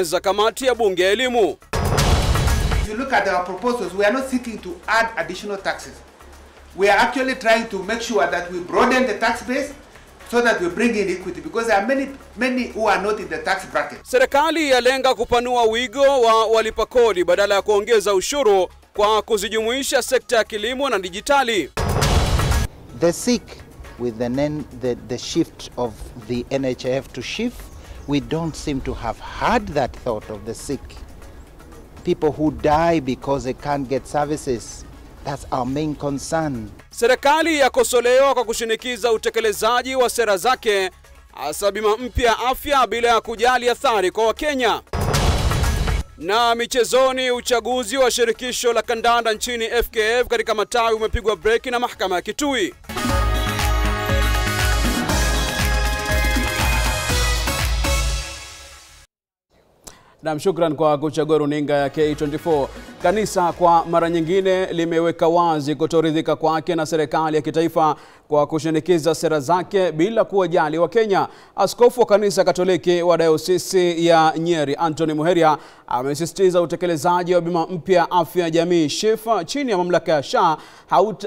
za kamati ya bunge ya elimu. If you look at our proposals, we are not seeking to add additional taxes. We are actually trying to make sure that we broaden the tax base so that we bring in equity, because there are many who are not in the tax bracket. Serikali yalenga kupanua wigo wa walipa kodi badala ya kuongeza ushuru kwa kuzijumuisha sekta ya kilimo na dijitali. The sick, with the shift of the NHIF to shift, we don't seem to have had that thought of the sick. People who die because they can't get services. That's our main concern. Serikali yakosolewa kwa kushinikiza utekelezaji wa sera zake, hasa bima mpya afya bila ya kujali athari kwa Wakenya. Na michezoni, uchaguzi wa shirikisho la kandanda nchini FKF katika matawi umepigwa breki na mahakama ya Kitui. Na shukran kwa kuchagua runinga ya K24. Kanisa kwa mara nyingine limeweka wazi kutoridhika kwake na serikali ya kitaifa kwa kushinikiza sera zake bila kuwajali wa Kenya. Askofu wa kanisa Katoliki wa Dayosisi ya Nyeri, Anthony Muheria, amesisitiza utekelezaji wa bima mpya afya ya jamii SHIF chini ya mamlaka ya SHA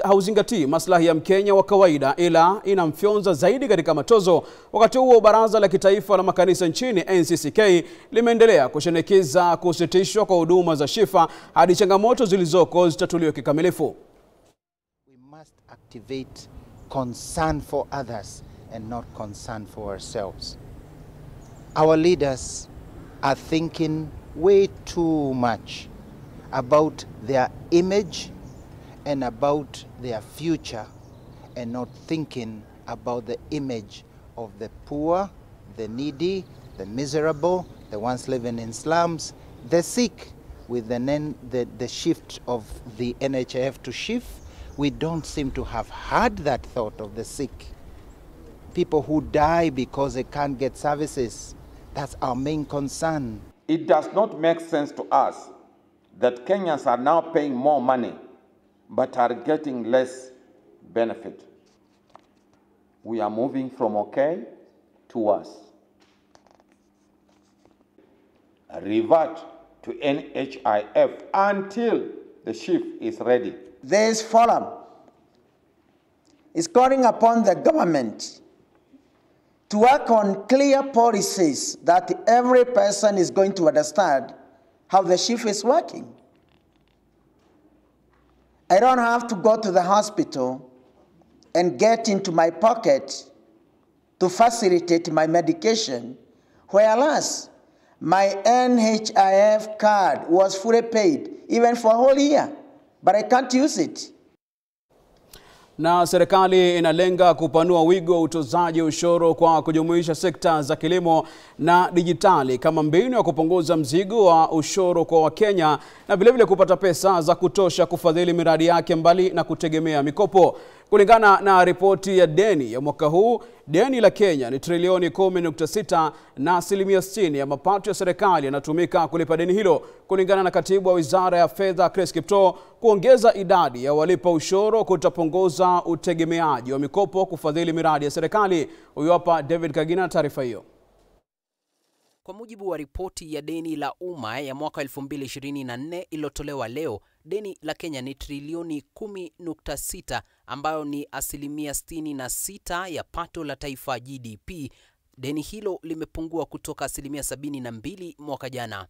hauzingatii maslahi ya Mkenya wa kawaida, ila inamfyonza zaidi katika matozo. Wakati huo baraza la kitaifa la makanisa nchini NCCK limeendelea kushinikiza kusitishwa kwa huduma za SHIF hadi changamoto zilizoko zitatuliwe kikamilifu. We must activate concern for others and not concern for ourselves. Our leaders are thinking way too much about their image and about their future, and not thinking about the image of the poor, the needy, the miserable, the ones living in slums, the sick. With the shift of the NHIF to shift, we don't seem to have had that thought of the sick. People who die because they can't get services. That's our main concern. It does not make sense to us that Kenyans are now paying more money but are getting less benefit. We are moving from okay to worse. Revert to NHIF until the shift is ready. This forum is calling upon the government to work on clear policies that every person is going to understand how the shift is working. I don't have to go to the hospital and get into my pocket to facilitate my medication, whereas my NHIF card was fully paid, even for a whole year, but I can't use it. Na serikali inalenga kupanua wigo wa utozaji ushuru kwa kujumuisha sekta za kilimo na dijitali kama mbinu ya kupunguza mzigo wa ushuru kwa Wakenya na vilevile kupata pesa za kutosha kufadhili miradi yake mbali na kutegemea mikopo. Kulingana na ripoti ya deni ya mwaka huu, deni la Kenya ni trilioni 10.6 na 60% ya mapato ya serikali yanatumika kulipa deni hilo. Kulingana na katibu wa Wizara ya Fedha Chris Kipto, kuongeza idadi ya walipa ushuru kutapunguza utegemeaji wa mikopo kufadhili miradi ya serikali. Huyu hapa David Kagina na taarifa hiyo. Kwa mujibu wa ripoti ya deni la umma ya mwaka 2024 iliyotolewa leo, deni la Kenya ni trilioni 10.6 ambayo ni 66% ya pato la taifa GDP. Deni hilo limepungua kutoka 72% mwaka jana.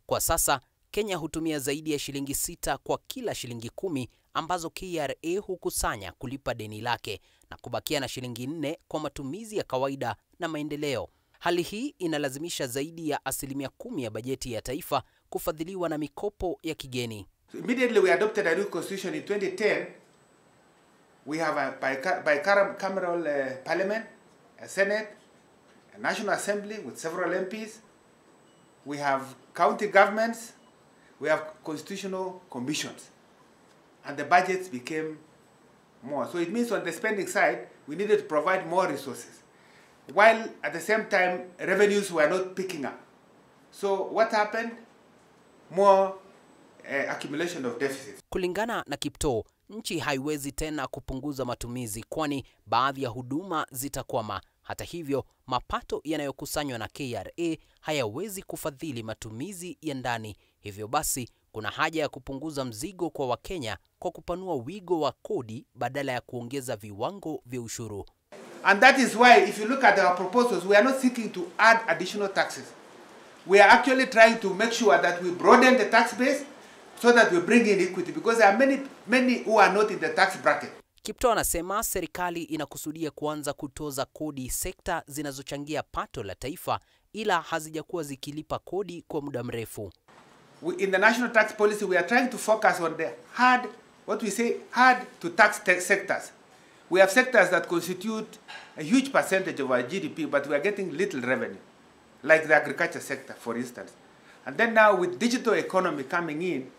Kwa sasa Kenya hutumia zaidi ya shilingi 6 kwa kila shilingi 10 ambazo KRA hukusanya kulipa deni lake na kubakia na shilingi 4 kwa matumizi ya kawaida na maendeleo. Hali hii inalazimisha zaidi ya 10% ya bajeti ya taifa kufadhiliwa na mikopo ya kigeni. So immediately we adopted a new constitution in 2010. We have a bicameral parliament, a senate, a national assembly with several MPs. We have county governments. We have constitutional commissions. And the budgets became more. So it means on the spending side, we needed to provide more resources, while at the same time revenues were not picking up. So what happened? More accumulation of deficits. Kulingana na Kipto, nchi haiwezi tena kupunguza matumizi kwani baadhi ya huduma zitakwama, Hata hivyo, mapato yanayokusanywa na KRA hayawezi kufadhili matumizi ya ndani. Hivyo basi, kuna haja ya kupunguza mzigo kwa Wakenya kwa kupanua wigo wa kodi badala ya kuongeza viwango vya ushuru. And that is why, if you look at our proposals, we are not seeking to add additional taxes. We are actually trying to make sure that we broaden the tax base so that we bring in equity, because there are many who are not in the tax bracket. Kipto anasema serikali inakusudia kuanza kutoza kodi sekta zinazochangia pato la taifa, ila hazijakuwa zikilipa kodi kwa muda mrefu. In the national tax policy, we are trying to focus on the hard to tax sectors. We have sectors that constitute a huge percentage of our GDP, but we are getting little revenue, like the agriculture sector, for instance. And then now with digital economy coming in,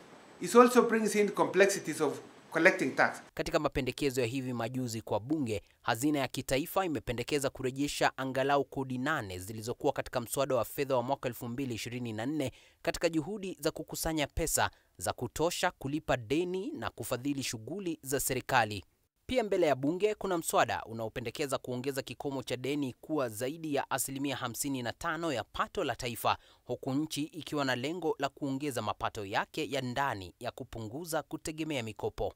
it also brings in complexities of collecting tax. Katika mapendekezo ya hivi majuzi kwa bunge, hazina ya kitaifa imependekeza kurejesha angalau kodi 8 zilizokuwa katika mswada wa fedha wa mwaka 2024 katika juhudi za kukusanya pesa za kutosha kulipa deni na kufadhili shughuli za serikali. Pia mbele ya bunge kuna mswada unaopendekeza kuongeza kikomo cha deni kuwa zaidi ya 55% ya pato la taifa, huku nchi ikiwa na lengo la kuongeza mapato yake ya ndani ya kupunguza kutegemea mikopo.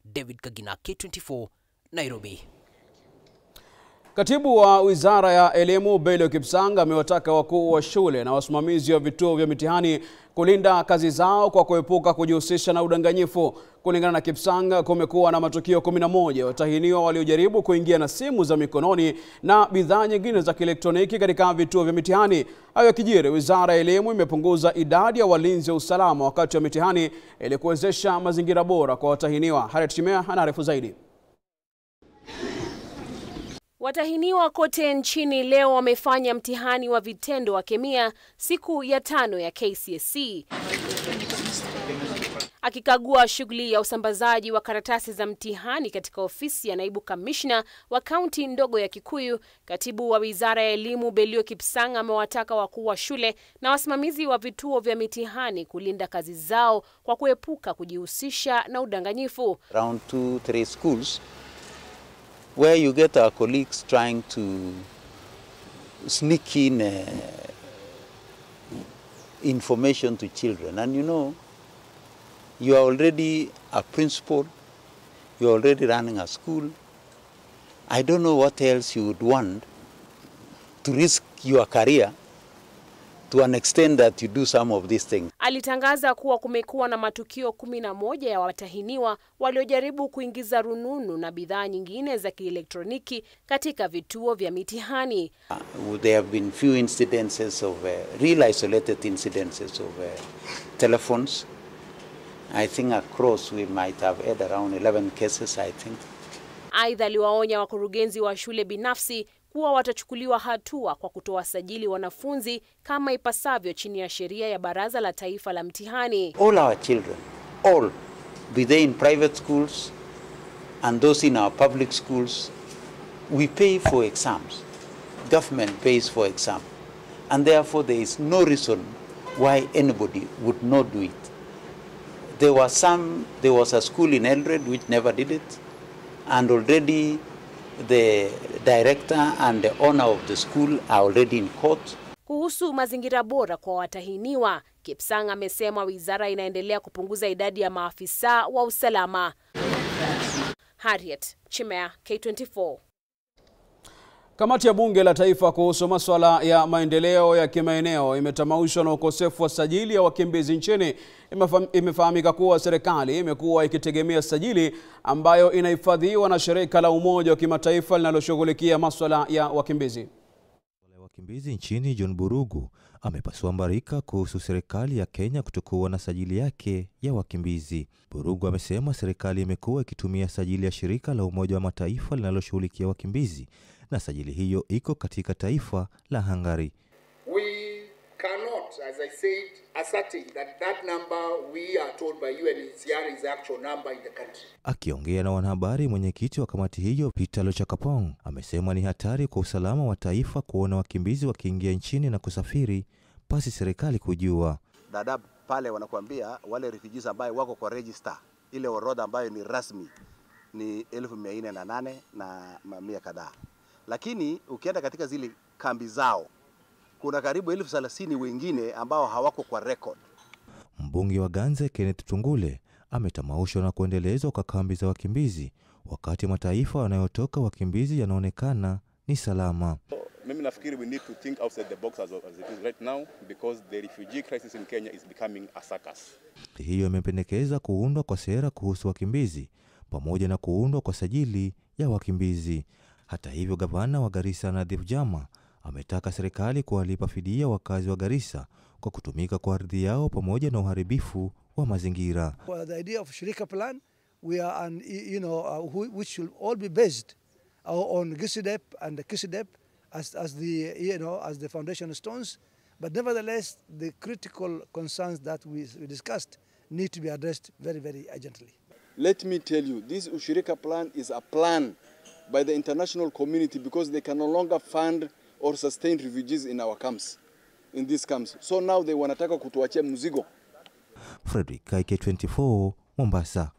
David Kagina, K24, Nairobi. Katibu wa Wizara ya Elimu Belio Kipsang amewataka wakuu wa shule na wasimamizi wa vituo vya mitihani kulinda kazi zao kwa kuepuka kujihusisha na udanganyifu. Kulingana na Kipsang, kumekuwa na matukio 11 ya watahiniwa waliojaribu kuingia na simu za mikononi na bidhaa nyingine za kielektroniki katika vituo vya mitihani. Hayo yakijiri, Wizara ya Elimu imepunguza idadi ya walinzi wa usalama wakati wa mitihani ili kuwezesha mazingira bora kwa watahiniwa. Harriet Chimea anaarifu zaidi. Watahiniwa kote nchini leo wamefanya mtihani wa vitendo wa kemia siku ya 5 ya KCSE. Akikagua shughuli ya usambazaji wa karatasi za mtihani katika ofisi ya naibu kamishna wa kaunti ndogo ya Kikuyu, katibu wa Wizara ya Elimu Belio Kipsang amewataka wakuu wa shule na wasimamizi wa vituo vya mitihani kulinda kazi zao kwa kuepuka kujihusisha na udanganyifu. Around 2-3 schools where you get our colleagues trying to sneak in information to children. And you know, you are already a principal, you are already running a school. I don't know what else you would want to risk your career to an extent that you do some of these things. Alitangaza kuwa kumekuwa na matukio 11 ya watahiniwa waliojaribu kuingiza rununu na bidhaa nyingine za kielektroniki katika vituo vya mitihani. There have been few incidences of real isolated incidences of telephones. I think across we might have had around 11 cases, I think. Aidha, aliwaonya wakurugenzi wa shule binafsi kuwa watachukuliwa hatua kwa kutowasajili wanafunzi kama ipasavyo chini ya sheria ya Baraza la Taifa la Mtihani. All our children, all, be they in private schools and those in our public schools, we pay for exams. Government pays for exams. And therefore there is no reason why anybody would not do it. There was a school in Eldred which never did it, and already the director and the owner of the school are already in court. Kuhusu mazingira bora kwa watahiniwa, Kipsang amesema wizara inaendelea kupunguza idadi ya maafisa wa usalama. Harriet Chimea, K24. Kamati ya Bunge la Taifa kuhusu masuala ya maendeleo ya kimaeneo imetamaushwa na ukosefu wa sajili ya wakimbizi nchini. Imefahamika kuwa serikali imekuwa ikitegemea sajili ambayo inahifadhiwa na shirika la Umoja wa Kimataifa linaloshughulikia masuala ya wakimbizi. Wakimbizi nchini John Burugu amepasua mbarika kuhusu serikali ya Kenya kutokuwa na sajili yake ya wakimbizi. Burugu amesema serikali imekuwa ikitumia sajili ya shirika la Umoja wa Mataifa linaloshughulikia wakimbizi na sajili hiyo iko katika taifa la Hungary. We cannot, as I said, ascertain that number we are told by UNHCR is the actual number in the country. Akiongea na wanahabari, mwenyekiti wa kamati hiyo Peter Lochakapong amesema ni hatari kwa usalama wa taifa kuona wakimbizi wakiingia nchini na kusafiri pasi serikali kujua. Dadaab pale wanakuambia wale refugees ambao wako kwa register, ile orodha ambayo ni rasmi ni 1408 na 100 kadhaa. lakini ukienda katika zile kambi zao kuna karibu 30,000 wengine ambao hawako kwa record. Mbunge wa Ganze Kenneth Tungule ametamaushwa na kuendelezwa kwa kambi za wakimbizi wakati mataifa wanayotoka wakimbizi yanaonekana ni salama. Mimi nafikiri we need to think outside the box as it is right now because the refugee crisis in Kenya is becoming a circus. Hiyo imependekeza kuundwa kwa sera kuhusu wakimbizi pamoja na kuundwa kwa sajili ya wakimbizi. Hata hivyo, gavana wa Garissa Nadhif Jama ametaka serikali kuwalipa fidia wakazi wa Garissa kwa kutumika kwa ardhi yao pamoja na uharibifu wa mazingira. For the idea of Shirika plan, we are which should all be based on GISIDEP and the KISIDEP as the foundation stones, but nevertheless the critical concerns that we discussed need to be addressed very, very urgently. Let me tell you, this Ushirika plan is a plan by the international community because they can no longer fund or sustain refugees in our camps, in these camps. So now they wanataka kutuachia mzigo. Frederick, K24, Mombasa.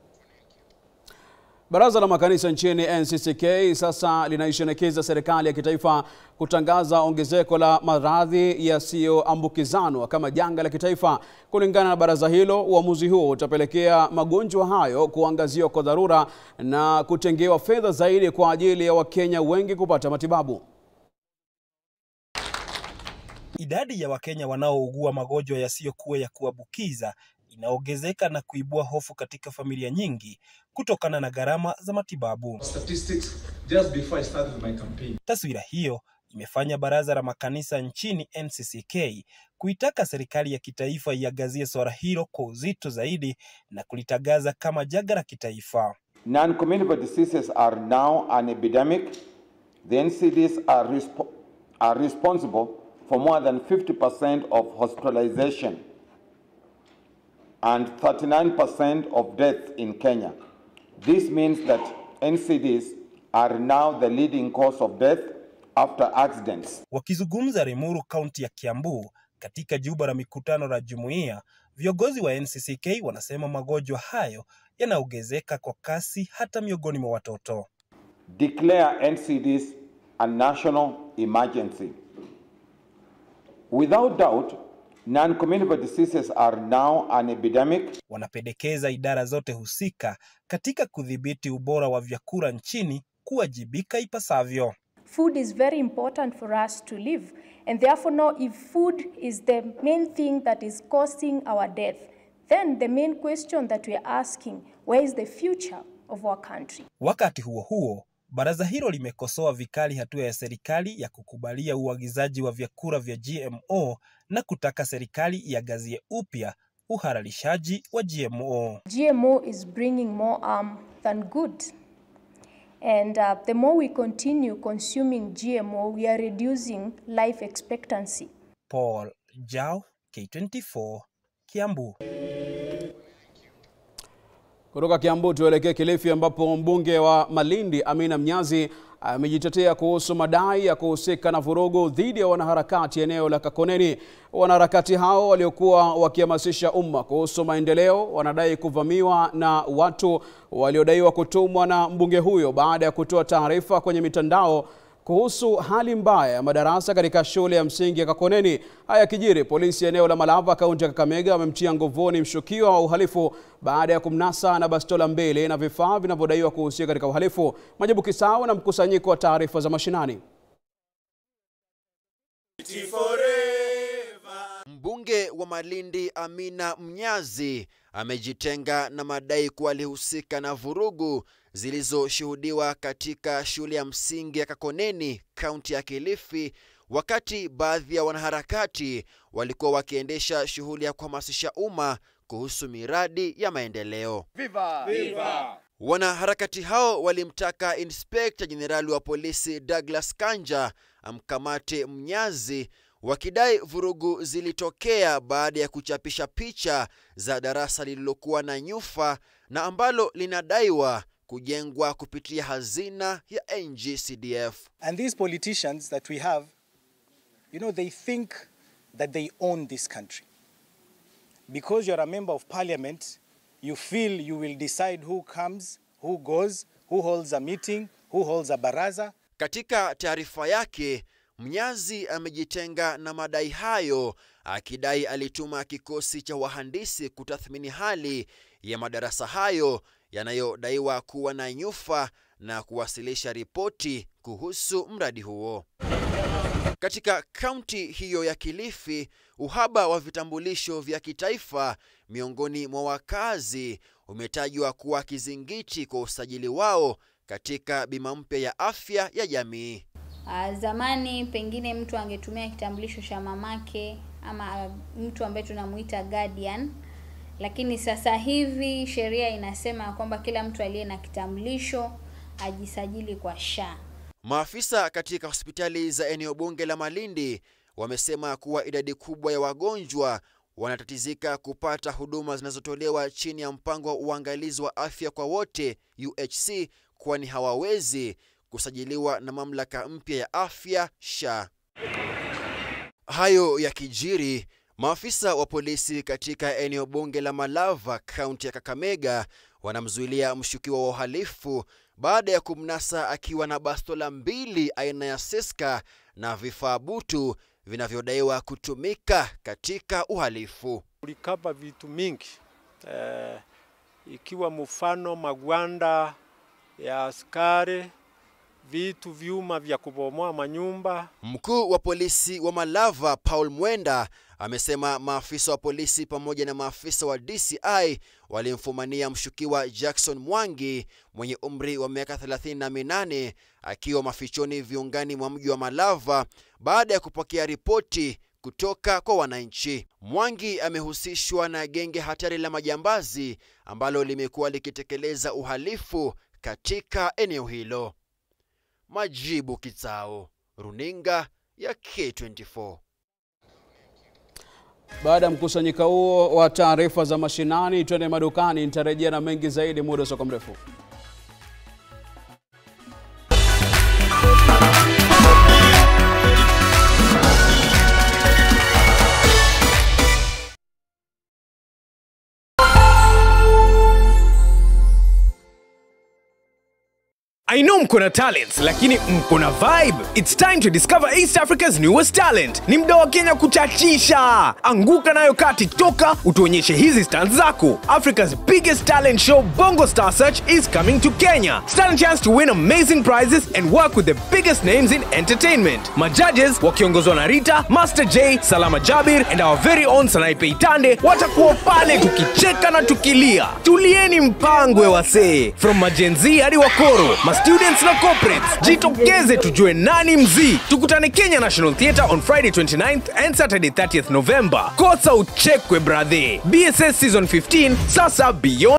Baraza la makanisa nchini NCCK sasa linaishinikiza serikali ya kitaifa kutangaza ongezeko la maradhi yasiyoambukizanwa kama janga la kitaifa. Kulingana na baraza hilo, uamuzi huo utapelekea magonjwa hayo kuangaziwa kwa dharura na kutengewa fedha zaidi kwa ajili ya Wakenya wengi kupata matibabu. Idadi ya Wakenya wanaougua magonjwa yasiyokuwa ya kuambukiza inaongezeka na kuibua hofu katika familia nyingi kutokana na gharama za matibabu. Taswira hiyo imefanya baraza la makanisa nchini NCCK kuitaka serikali ya kitaifa iangazie swala hilo kwa uzito zaidi na kulitangaza kama janga la kitaifa. Non-communicable diseases are now an epidemic. The NCDs are responsible for more than 50% of hospitalization and 39% of deaths in Kenya. This means that NCDs are now the leading cause of death after accidents. Wakizungumza Rimuru, kaunti ya Kiambu, katika jumba la mikutano la jumuiya, viongozi wa NCCK wanasema magonjwa hayo yanaongezeka kwa kasi hata miongoni mwa watoto. Declare NCDs a national emergency. Without doubt, non-communicable diseases are now an epidemic. Wanapendekeza idara zote husika katika kudhibiti ubora wa vyakula nchini kuwajibika ipasavyo. Food is very important for us to live, and therefore now if food is the main thing that is causing our death, then the main question that we are asking, where is the future of our country? Wakati huo huo, baraza hilo limekosoa vikali hatua ya serikali ya kukubalia uagizaji wa vyakula vya GMO na kutaka serikali iangazie upya uhalalishaji wa GMO. GMO is bringing more harm than good. And the more we continue consuming GMO, we are reducing life expectancy. Paul Jao, K24, Kiambu. Kutoka Kiambu tuelekee Kilifi ambapo mbunge wa Malindi Amina Mnyazi amejitetea kuhusu madai ya kuhusika na vurugu dhidi ya wanaharakati eneo la Kakoneni. Wanaharakati hao waliokuwa wakihamasisha umma kuhusu maendeleo wanadai kuvamiwa na watu waliodaiwa kutumwa na mbunge huyo baada ya kutoa taarifa kwenye mitandao kuhusu hali mbaya ya madarasa katika shule ya msingi ya Kakoneni. Haya kijiri, polisi eneo la Malava kaunti ya Kakamega wamemtia nguvuni mshukiwa wa uhalifu baada ya kumnasa na bastola mbili na vifaa vinavyodaiwa kuhusika katika uhalifu. Majibu Kisao na mkusanyiko wa taarifa za mashinani. Mbunge wa Malindi Amina Mnyazi amejitenga na madai kuwa alihusika na vurugu zilizoshuhudiwa katika shule ya msingi ya Kakoneni, kaunti ya Kilifi, wakati baadhi ya wanaharakati walikuwa wakiendesha shughuli ya kuhamasisha umma kuhusu miradi ya maendeleo. Viva! Viva! Wanaharakati hao walimtaka Inspector Jenerali wa polisi Douglas Kanja amkamate Mnyazi, wakidai vurugu zilitokea baada ya kuchapisha picha za darasa lililokuwa na nyufa na ambalo linadaiwa kujengwa kupitia hazina ya NGCDF. And these politicians that we have, they think that they own this country. Because you're a member of parliament, you feel you will decide who comes, who goes, who holds a meeting, who holds a baraza. Katika taarifa yake, Mnyazi amejitenga na madai hayo, akidai alituma kikosi cha wahandisi kutathmini hali ya madarasa hayo yanayodaiwa kuwa na nyufa na kuwasilisha ripoti kuhusu mradi huo. Katika kaunti hiyo ya Kilifi, uhaba wa vitambulisho vya kitaifa miongoni mwa wakazi umetajwa kuwa kizingiti kwa usajili wao katika bima mpya ya afya ya jamii. Zamani pengine mtu angetumia kitambulisho cha mamake ama mtu ambaye tunamuita guardian, lakini sasa hivi sheria inasema kwamba kila mtu aliye na kitambulisho ajisajili kwa SHA. Maafisa katika hospitali za eneo bunge la Malindi wamesema kuwa idadi kubwa ya wagonjwa wanatatizika kupata huduma zinazotolewa chini ya mpango wa uangalizi wa afya kwa wote UHC, kwani hawawezi kusajiliwa na mamlaka mpya ya afya SHA. Hayo ya kijiri, maafisa wa polisi katika eneo bunge la Malava, kaunti ya Kakamega, wanamzuilia mshukiwa wa uhalifu baada ya kumnasa akiwa na bastola 2 aina ya Seska na vifaa butu vinavyodaiwa kutumika katika uhalifu. Ulikaba vitu mingi, ikiwa mfano magwanda ya askari, vitu vyuma vya kubomoa manyumba. Mkuu wa polisi wa Malava, Paul Mwenda, amesema maafisa wa polisi pamoja na maafisa wa DCI walimfumania mshukiwa Jackson Mwangi mwenye umri wa miaka 38 akiwa mafichoni viungani mwa mji wa Malava baada ya kupokea ripoti kutoka kwa wananchi. Mwangi amehusishwa na genge hatari la majambazi ambalo limekuwa likitekeleza uhalifu katika eneo hilo. Majibu Kitao, runinga ya K24. Baada ya mkusanyiko huo wa taarifa za mashinani, twende madukani. Nitarejea na mengi zaidi muda usio mrefu. I know mko na talents, lakini mko na vibe. It's time to discover East Africa's newest talent. Ni muda wa Kenya kuchachisha. Anguka nayo kati toka utuonyeshe hizi stunts zako. Africa's biggest talent show, Bongo Star Search, is coming to Kenya. Stand a chance to win amazing prizes and work with the biggest names in entertainment. Majudges wakiongozwa na Rita, Master J, Salama Jabir and our very own Sanaipe Itande watakuwa pale tukicheka na tukilia. Tulieni mpangwe wasee. From majenzi hadi wakoro, students na corporates, jitokeze tujue nani mzii. Tukutane Kenya National Theatre on Friday 29th and Saturday 30th November. Kosa uchekwe brother. BSS Season 15, sasa beyond